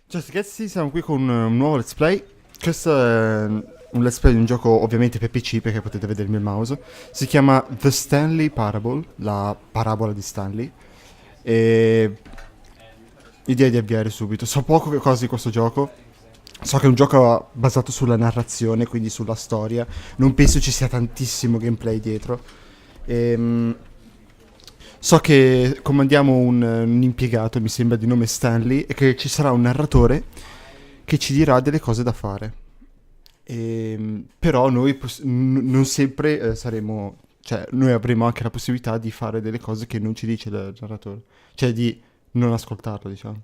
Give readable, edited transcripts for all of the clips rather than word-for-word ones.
Ciao ragazzi, siamo qui con un nuovo let's play. Questo è un let's play di un gioco ovviamente per PC perché potete vedermi il mouse. Si chiama The Stanley Parable, la parabola di Stanley. E idea di avviare subito. So poco che cosa di questo gioco. So che è un gioco basato sulla narrazione, quindi sulla storia. Non penso ci sia tantissimo gameplay dietro. Ehm, So che comandiamo un impiegato, mi sembra di nome Stanley, e che ci sarà un narratore che ci dirà delle cose da fare. Però noi non sempre saremo... Cioè, noi avremo anche la possibilità di fare delle cose che non ci dice il narratore. Cioè, di non ascoltarlo, diciamo.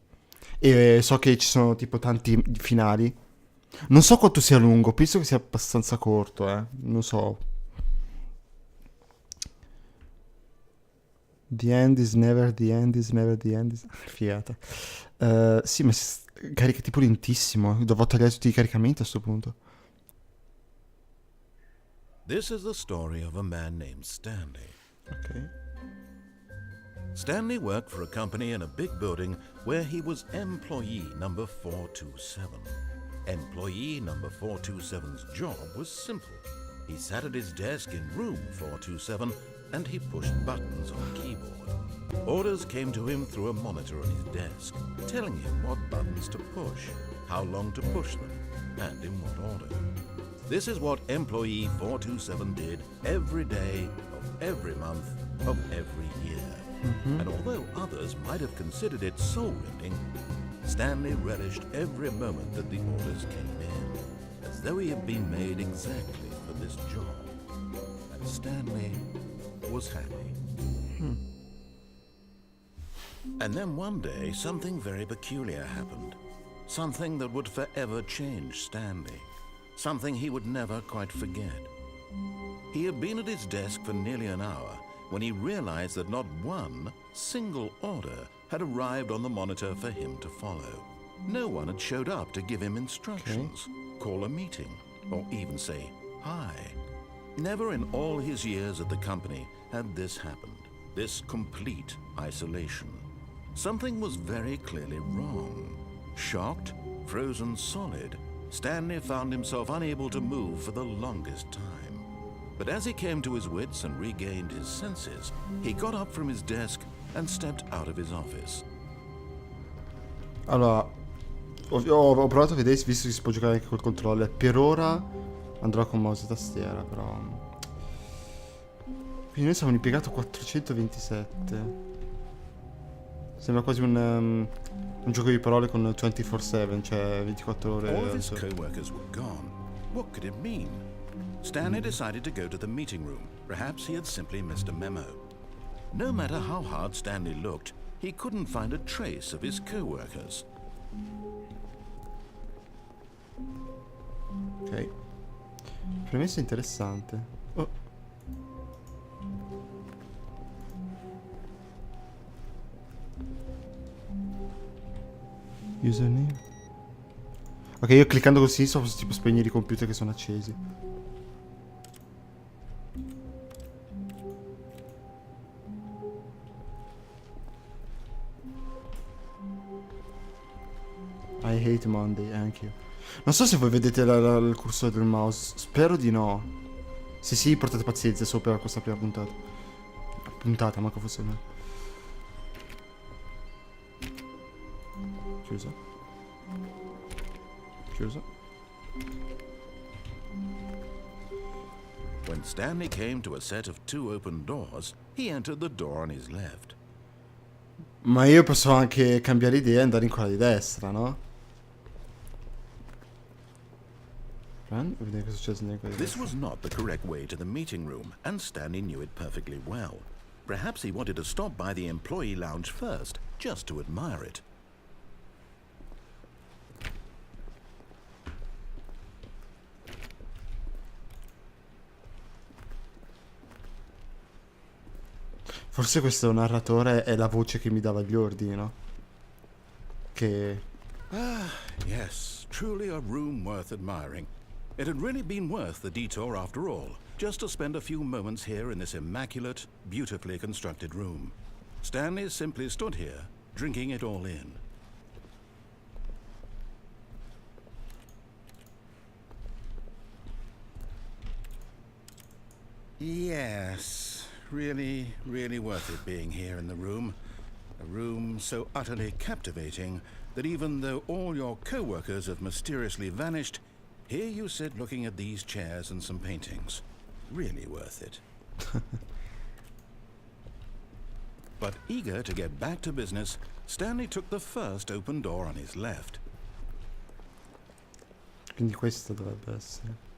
E so che ci sono tipo tanti finali. Non so quanto sia lungo, penso che sia abbastanza corto, eh. Non so. The end is never the end is never the end is... Figata. Sì, ma carica tipo lentissimo. Dovrò tagliare tutti i caricamenti a sto punto. This is the story of a man named Stanley. Ok. Stanley worked for a company in a big building where he was employee number 427. Employee number 427's job was simple. He sat at his desk in room 427 and he pushed buttons on a keyboard. Orders came to him through a monitor on his desk, telling him what buttons to push, how long to push them, and in what order. This is what employee 427 did every day of every month of every year. And although others might have considered it soul-rending, Stanley relished every moment that the orders came in, as though he had been made exactly for this job. And Stanley was happy. And then one day, something very peculiar happened. Something that would forever change Stanley. Something he would never quite forget. He had been at his desk for nearly an hour when he realized that not one single order had arrived on the monitor for him to follow. No one had showed up to give him instructions, call a meeting, or even say hi. Never in all his years at the company had this happened, this complete isolation. Something was very clearly wrong. Shocked, frozen solid, Stanley found himself unable to move for the longest time. But as he came to his wits and regained his senses, he got up from his desk and stepped out of his office. Allora, ho provato a vedere visto che si può giocare anche col controller. Per ora andrò con mouse e tastiera, però... Quindi noi siamo un impiegato 427. Sembra quasi un gioco di parole con 24/7, cioè 24 ore. All of his co-workers were gone. What could it mean? Stanley decided to go to the meeting room. Perhaps he had simply missed a memo. No matter how hard Stanley looked, he couldn't find a trace of his co-workers. Ok. Premessa interessante. Oh. Username. Ok, io cliccando così so tipo spegnere i computer che sono accesi. I hate Monday, anch'io. Non so se voi vedete il cursore del mouse. Spero di no. Se sì, portate pazienza sopra questa prima puntata. Puntata, manco fosse me. Chiusa. Chiusa. When Stanley came to a set of two open doors, he entered the door on his left. Ma io posso anche cambiare idea e andare in quella di destra, no? Vedete cosa succede in quella di This destra. was not the correct way to the meeting room, and Stanley knew it perfectly well. Perhaps he wanted to stop by the employee lounge first, just to admire it. Forse questo narratore è la voce che mi dava gli ordini, no? Che... Ah, yes, truly a room worth admiring. It had really been worth the detour after all, just to spend a few moments here in this immaculate, beautifully constructed room. Stanley simply stood here, drinking it all in. Yes, really, really worth it being here in the room. A room so utterly captivating that even though all your co-workers have mysteriously vanished, here you sit looking at these chairs and some paintings. Really worth it. But eager to get back to business, Stanley took the first open door on his left. Quindi questo dovrebbe essere.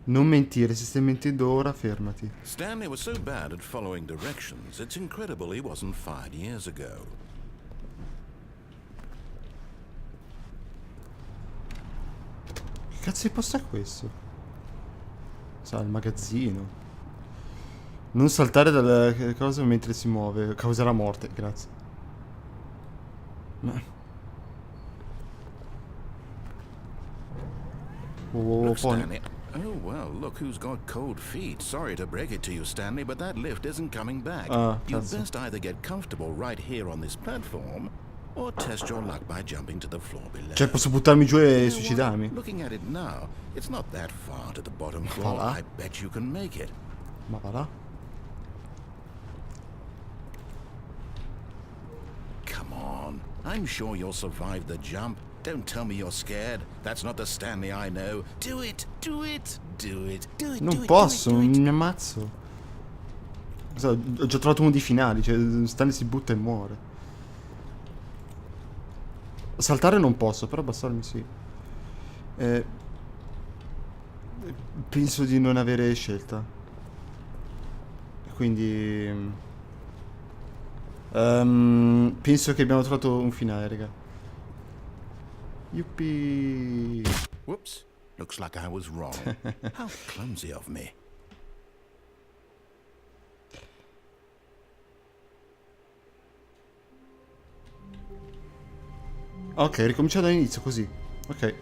Non mentire, se stai mentendo ora, fermati. Stanley was so bad at following directions, it's incredible he wasn't fired years ago. Che cazzo di posto è questo? Sa, il magazzino. Non saltare dalle cose mentre si muove, causerà morte, grazie. Ma... Look, poi... Stanley. Oh, well, look who's got cold feet. Sorry to break it to you, Stanley, but that lift isn't coming back. You'd cazzo. best either get comfortable right here on this platform or test your luck by jumping to the floor below. Cioè, posso buttarmi giù e You know what? suicidarmi? Looking at it now, it's not that far to the bottom floor. là. I bet you can make it. Ma va là? Come on. I'm sure you'll survive the jump. Don't tell me you're scared. That's not the Stanley I know. Do it, do it, do it, do it. Non posso, mi ammazzo. Ho già trovato uno di finali, cioè Stanley si butta e muore. Saltare non posso, però abbassarmi sì. Penso di non avere scelta. Quindi... penso che abbiamo trovato un finale, raga. Yuppie! Whoops. Looks like I was wrong. How clumsy of me. Ok, ricominciamo dall'inizio così. Ok.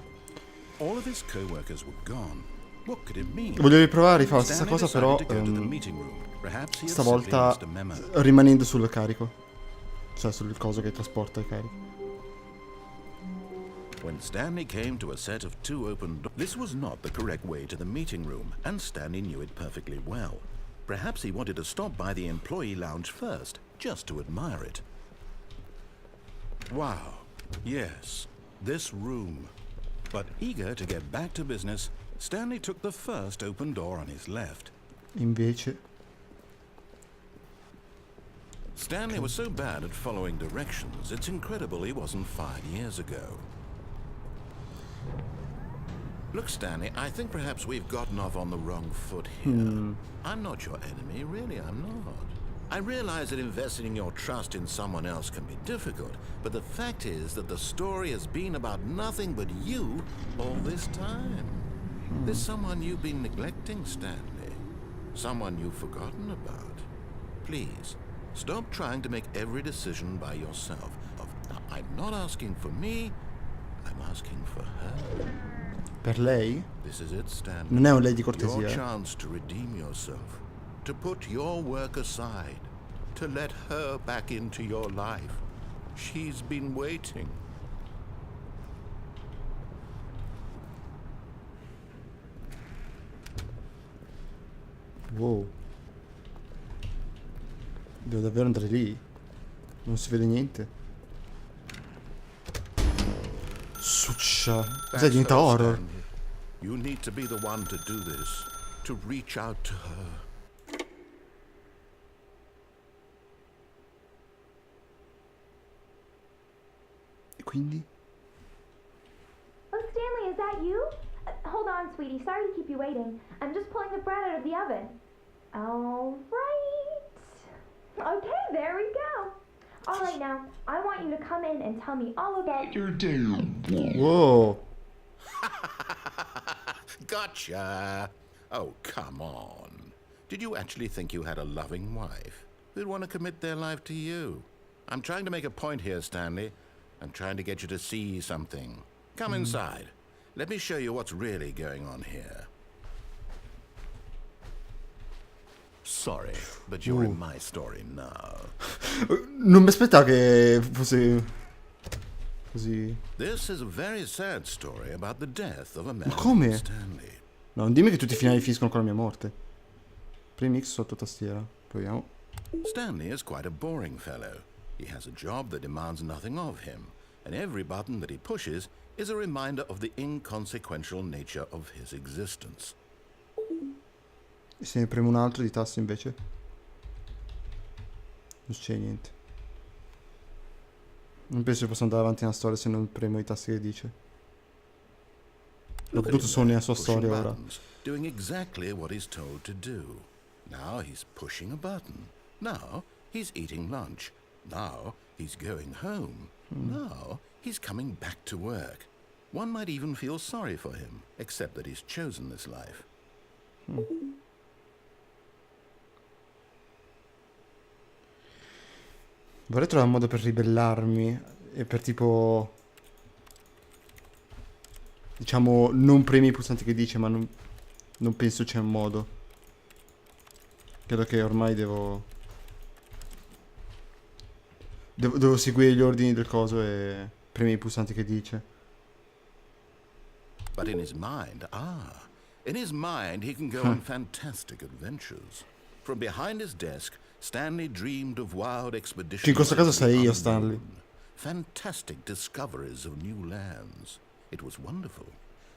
All of his co-workers were gone. What could it mean? Voglio riprovare a rifare la stessa Stanley cosa, però decided to go to the meeting room. Perhaps he had stavolta simply missed a memo. rimanendo sul carico. Cioè sul coso che trasporta il carico. When Stanley came to a set of two open doors, this was not the correct way to the meeting room, and Stanley knew it perfectly well. Perhaps he wanted to stop by the employee lounge first, just to admire it. Wow, yes, this room. But eager to get back to business, Stanley took the first open door on his left. Invece... Stanley was so bad at following directions, it's incredible he wasn't fired years ago. Look, Stanley, I think perhaps we've gotten off on the wrong foot here. I'm not your enemy, really, I'm not. I realize that investing your trust in someone else can be difficult, but the fact is that the story has been about nothing but you all this time. There's someone you've been neglecting, Stanley. Someone you've forgotten about. Please, stop trying to make every decision by yourself. I'm not asking for me, I'm asking for her. Per lei? This is it, Stanley. Non è un lei di Your cortesia. chance to redeem yourself, to put your work aside, to let her back into your life. She's been waiting. Wow. Devo davvero andare lì? Non si vede niente. Succia. Cos'è, diventa her, horror? Stanley. You need to be the one to do this, to reach out to her. E quindi? Oh, Stanley, is that you? Hold on, sweetie. Sorry to keep you waiting. I'm just pulling the bread out of the oven. All right. Okay, there we go. All right, now, I want you to come in and tell me all about your day. Wow. Gotcha! Oh, come on. Did you actually think you had a loving wife who'd want to commit their life to you? I'm trying to make a point here, Stanley. I'm trying to get you to see something. Come inside. Let me show you what's really going on here. sorry, but you're in my story now. Non mi aspettavo che fosse così. This is a very sad story about the death of a man Ma come? named Stanley. No, non dimmi che tutti i finali finiscono con la mia morte. Premi X sotto tastiera. Proviamo. Stanley is quite a boring fellow. He has a job that demands nothing of him, and every button that he pushes is a reminder of the inconsequential nature of his existence. E se ne premo un altro di tasto invece? Non c'è niente. Non penso che possa andare avanti nella storia se non premo i tasti che dice. L'ho potuto solo nella sua Pushing storia ora. buttons, doing exactly what he's told to do. Now he's pushing a button. Now he's eating lunch. Now he's going home. Now he's coming back to work. One might even feel sorry for him, except that he's chosen this life. Vorrei trovare un modo per ribellarmi e per tipo... Diciamo, non premi i pulsanti che dice, ma non penso c'è un modo. Credo che ormai devo seguire gli ordini del coso e premi i pulsanti che dice. But in his mind, he can go on fantastic adventures. From behind his desk, Stanley dreamed of wild expeditions. In questo caso into the sei io, unknown, Stanley. fantastic discoveries of new lands. It was wonderful.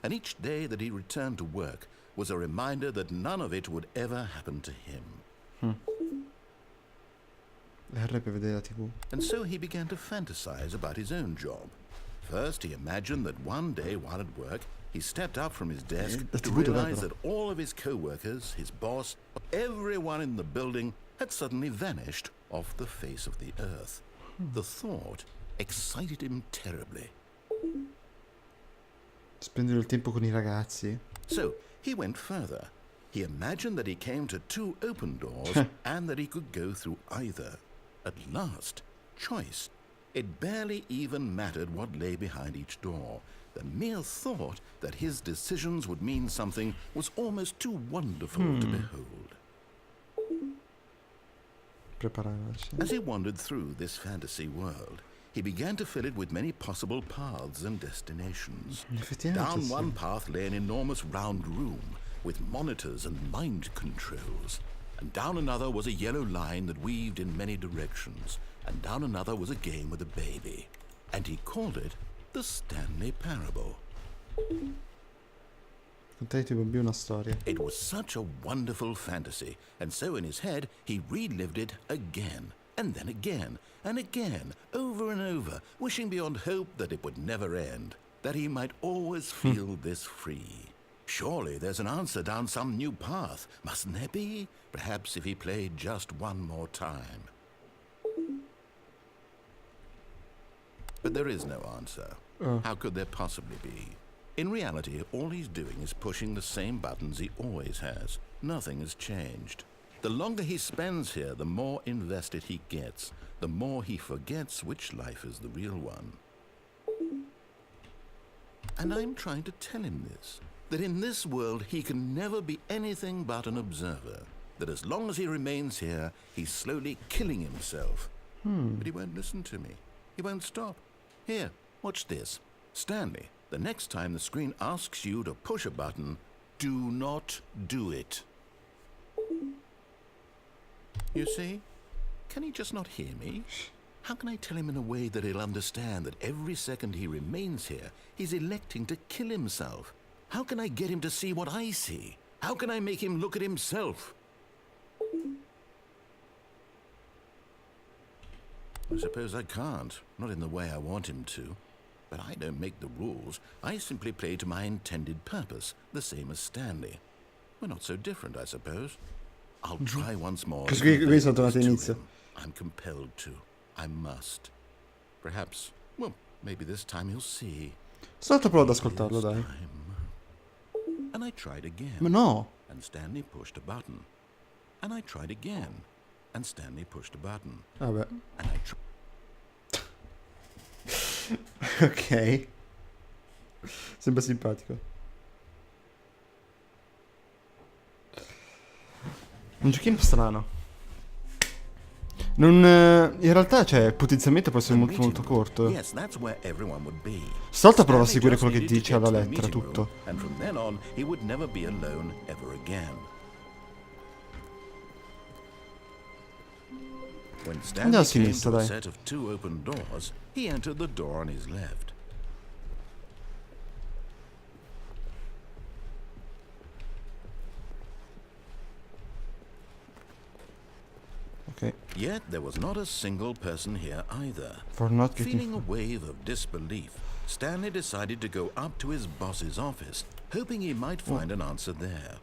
And each day that he returned to work was a reminder that none of it would ever happen to him. R per vedere la TV. And so he began to fantasize about his own job. First, he imagined that one day while at work, he stepped up from his desk to realize that all of his co-workers, his boss, everyone in the building had suddenly vanished off the face of the earth. The thought excited him terribly. Spendere il tempo con i ragazzi. So he went further. He imagined that he came to two open doors and that he could go through either. At last, choice. It barely even mattered what lay behind each door. The mere thought that his decisions would mean something was almost too wonderful to behold. Prepararci. As he wandered through this fantasy world, he began to fill it with many possible paths and destinations. Effettivamente Down sì. one path lay an enormous round room with monitors and mind controls. And down another was a yellow line that weaved in many directions. And down another was a game with a baby. And he called it the Stanley Parable. Contare i bambini una storia. It was such a wonderful fantasy, and so in his head he relived it again, and then again, and again, over and over, wishing beyond hope that it would never end, that he might always feel this free. Surely there's an answer down some new path, mustn't there be? Perhaps if he played just one more time. But there is no answer. How could there possibly be? In reality, all he's doing is pushing the same buttons he always has. Nothing has changed. The longer he spends here, the more invested he gets, the more he forgets which life is the real one. And I'm trying to tell him this, that in this world he can never be anything but an observer, that as long as he remains here, he's slowly killing himself. But he won't listen to me. He won't stop. Here, watch this. Stanley, the next time the screen asks you to push a button, do not do it. You see? Can he just not hear me? How can I tell him in a way that he'll understand that every second he remains here, he's electing to kill himself? How can I get him to see what I see? How can I make him look at himself? I suppose I can't, not in the way I want him to. But I don't make the rules. I simply play to my intended purpose, the same as Stanley. We're not so different, I suppose. I'll try once more. Così qui sono tornato all'inizio. I'm compelled to. I must. Perhaps, well, maybe this time he'll see. Stato provo ad ascoltarlo, This dai. time. And I tried again. Ma no! And Stanley pushed a button. And I tried again. And Stanley pushed a button. Vabbè. And I tried. Ok. Sembra simpatico. Un giochino strano. Non, in realtà, cioè, potenzialmente può essere molto molto corto. Yes, that's where everyone would be. Stavolta provo a Stanley seguire just quello che needed to dice get alla to the lettera, meeting tutto. room, and from then on, he would never be alone ever again. When Andiamo a Stanley came sinistra, to a dai. set of 2 open doors, he entered the door on his left. Ok. Yet there was not a single person here either. For not getting... Feeling a wave of disbelief, Stanley decided to go up to his boss's office, hoping he might find an answer there.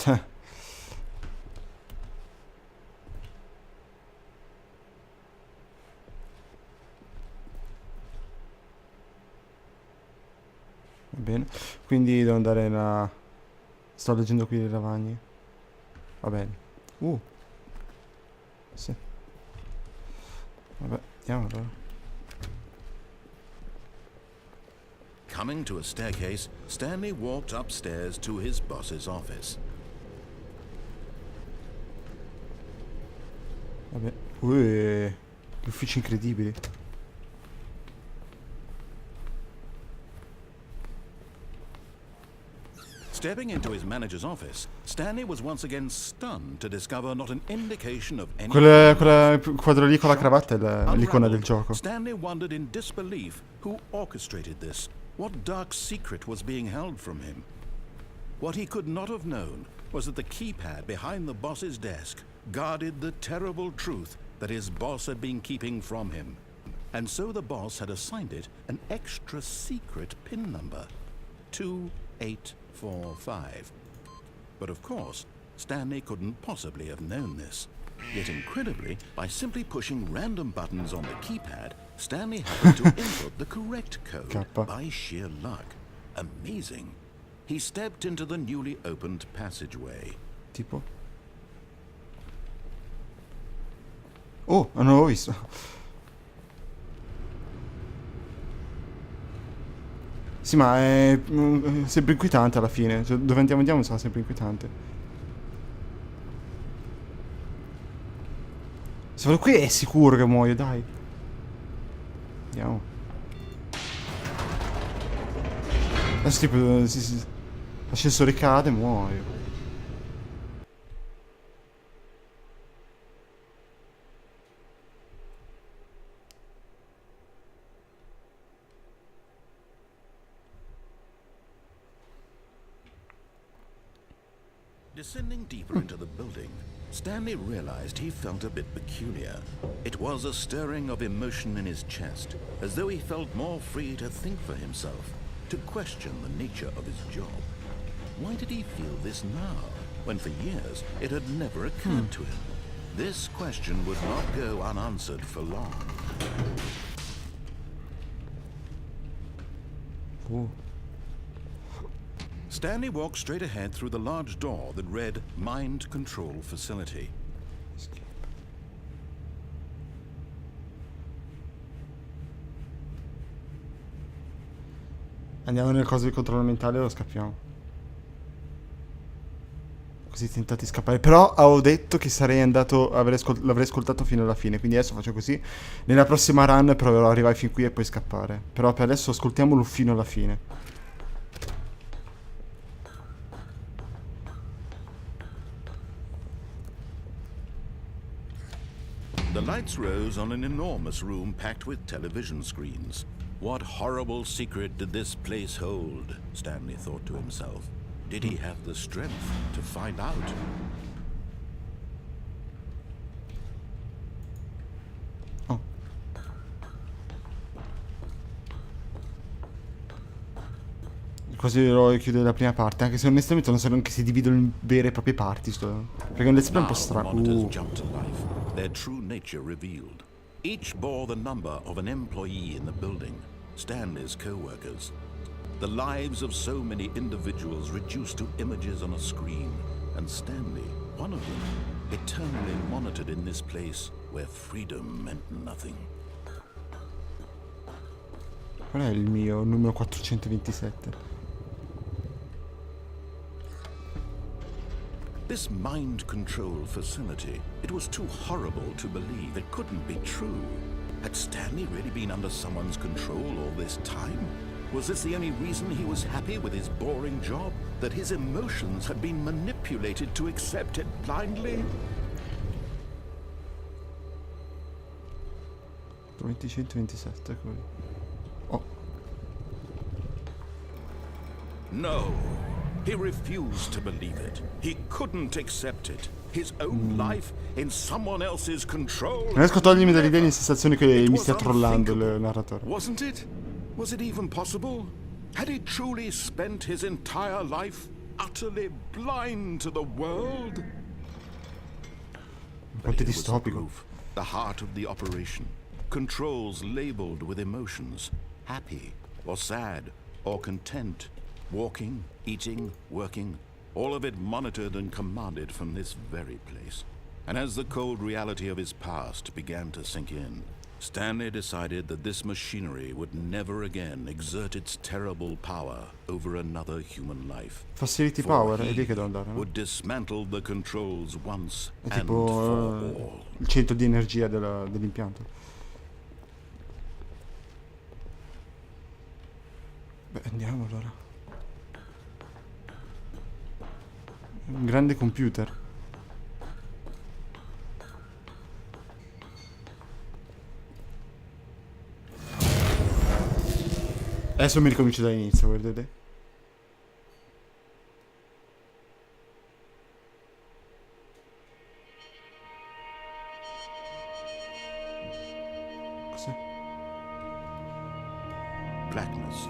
Va bene. Quindi devo andare là. Sto leggendo qui le lavagne. Va bene. Sì. Vabbè, andiamo allora. Coming to a staircase, Stanley walked upstairs to his boss's office. Vabbè. Gli uffici incredibili. Stepping into his manager's office, Stanley was once again stunned to discover not an indication of any... Quel quadro lì con la cravatta è l'icona del gioco. Stanley wondered in disbelief who orchestrated this, what dark secret was being held from him. What he could not have known was that the keypad behind the boss's desk guarded the terrible truth that his boss had been keeping from him. And so the boss had assigned it an extra secret PIN number, 2845. But of course, Stanley couldn't possibly have known this. Yet incredibly, by simply pushing random buttons on the keypad, Stanley happened to input the correct code Kappa. by sheer luck. Amazing. He stepped into the newly opened passageway. Tipo? Oh, non l'avevo visto. Sì, ma è sempre inquietante alla fine. Cioè, dove andiamo sarà sempre inquietante. Se vado qui è sicuro che muoio, dai. Andiamo. Adesso tipo l'ascensore cade e muoio. Descending deeper into the building, Stanley realized he felt a bit peculiar. It was a stirring of emotion in his chest, as though he felt more free to think for himself, to question the nature of his job. Why did he feel this now, when for years it had never occurred to him? This question would not go unanswered for long. Stanley walked straight ahead through the large door that read Mind Control Facility. Andiamo nel coso di controllo mentale e lo scappiamo. Così tentati di scappare. Però avevo detto che sarei andato. L'avrei ascoltato fino alla fine. Quindi adesso faccio così. Nella prossima run proverò ad arrivare fin qui e poi scappare. Però per adesso ascoltiamolo fino alla fine. The lights rose on an enormous room packed with television screens. What horrible secret did this place hold? Stanley thought to himself. Did he have the strength to find out? Oh. Così lo chiudo la prima parte. Anche se onestamente non so neanche se dividono in vere e proprie parti. Perché è un let's play un po' Now the strano. monitors jumped to life, their true nature revealed. Each bore the number of an employee in the building, Stanley's co-workers. The lives of so many individuals reduced to images on a screen, and Stanley, one of them, eternally monitored in this place where freedom meant nothing. Qual è il mio numero 427? This mind control facility, it was too horrible to believe. It couldn't be true. Had Stanley really been under someone's control all this time? Was this the only reason he was happy with his boring job? That his emotions had been manipulated to accept it blindly? 127, quello. Oh. No. He refused to believe it. He couldn't accept it. His own life in someone else's control. Non riesco a togliermi dall'idea di sensazione che It mi was stia trollando il unthinkable, narratore. Wasn't it? Was it even possible? Had he truly spent his entire life utterly blind to the world? Un po' But here was the distopico. proof, the heart of the operation. Controls labeled with emotions. Happy, or sad, or content. Walking, eating, working. All of it monitored and commanded from this very place. And as the cold reality of his past began to sink in, Stanley decided that this machinery would never again exert its terrible power over another human life. Facility For power, è he lì che devo andare, no? would dismantle the controls once È and tipo for all. il centro di energia dell'impianto. Beh, andiamo allora. Un grande computer. Adesso mi ricomincio dall'inizio, vedete? Cos'è? Blackness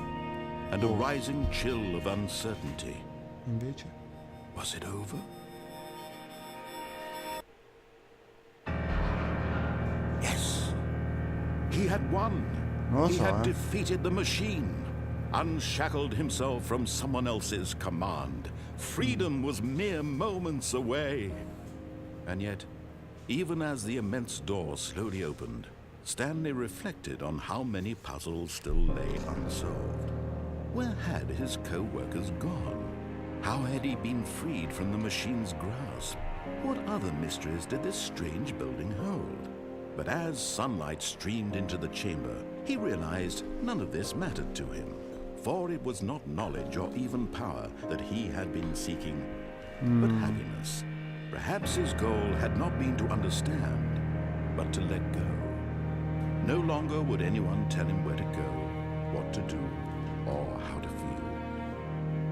and a rising chill of uncertainty. Invece? Was it over? Yes. He had won. Non lo He so, had defeated the machine, unshackled himself from someone else's command. Freedom was mere moments away. And yet, even as the immense door slowly opened, Stanley reflected on how many puzzles still lay unsolved. Where had his co-workers gone? How had he been freed from the machine's grasp? What other mysteries did this strange building hold? But as sunlight streamed into the chamber, he realized none of this mattered to him. For it was not knowledge or even power that he had been seeking, but happiness. Perhaps his goal had not been to understand, but to let go. No longer would anyone tell him where to go, what to do, or how to feel.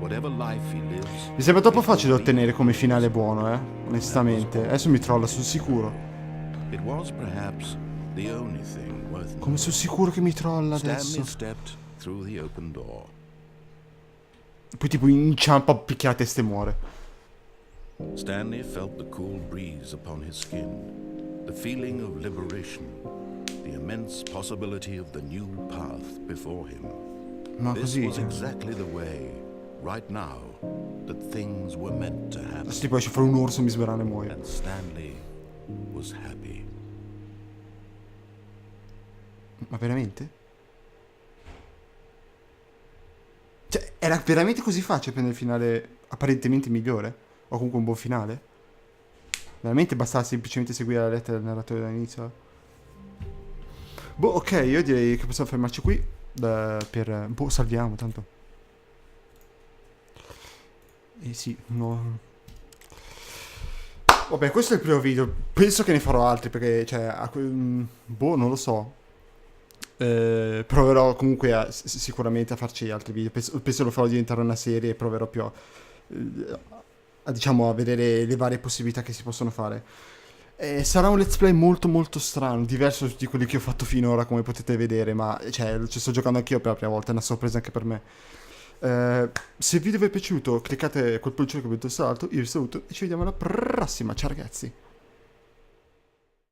Whatever life he lives, Mi sembra troppo facile da ottenere come finale buono, onestamente. Adesso mi trolla, sul sicuro. it was perhaps the only thing worth Come sul sicuro che mi trolla Stanley adesso. stepped through the open door. Poi tipo inciampa, picchia la testa e muore. Stanley felt the cool breeze upon his skin, the feeling of liberation, the immense possibility of the new path before him. Ma This così, was exactly the way, right now, that things were meant to happen. adesso tipo esce fuori un orso, mi sberana e muoio. And Stanley was happy. Ma veramente? Cioè, era veramente così facile prendere il finale apparentemente migliore? O comunque un buon finale? Veramente bastava semplicemente seguire la lettera del narratore dall'inizio? Boh, ok, io direi che possiamo fermarci qui. Per... Boh, salviamo, tanto. Sì, no... Vabbè, questo è il primo video. Penso che ne farò altri, perché, cioè... boh, non lo so. Proverò comunque sicuramente a farci altri video. Penso lo farò diventare una serie e proverò più diciamo, a vedere le varie possibilità che si possono fare. Sarà un let's play molto molto strano, diverso di quelli che ho fatto finora, come potete vedere, ma cioè, ci sto giocando anch'io per la prima volta, è una sorpresa anche per me. Se il video vi è piaciuto, cliccate quel pollice che vi ho salto, io vi saluto e ci vediamo alla prossima, ciao ragazzi.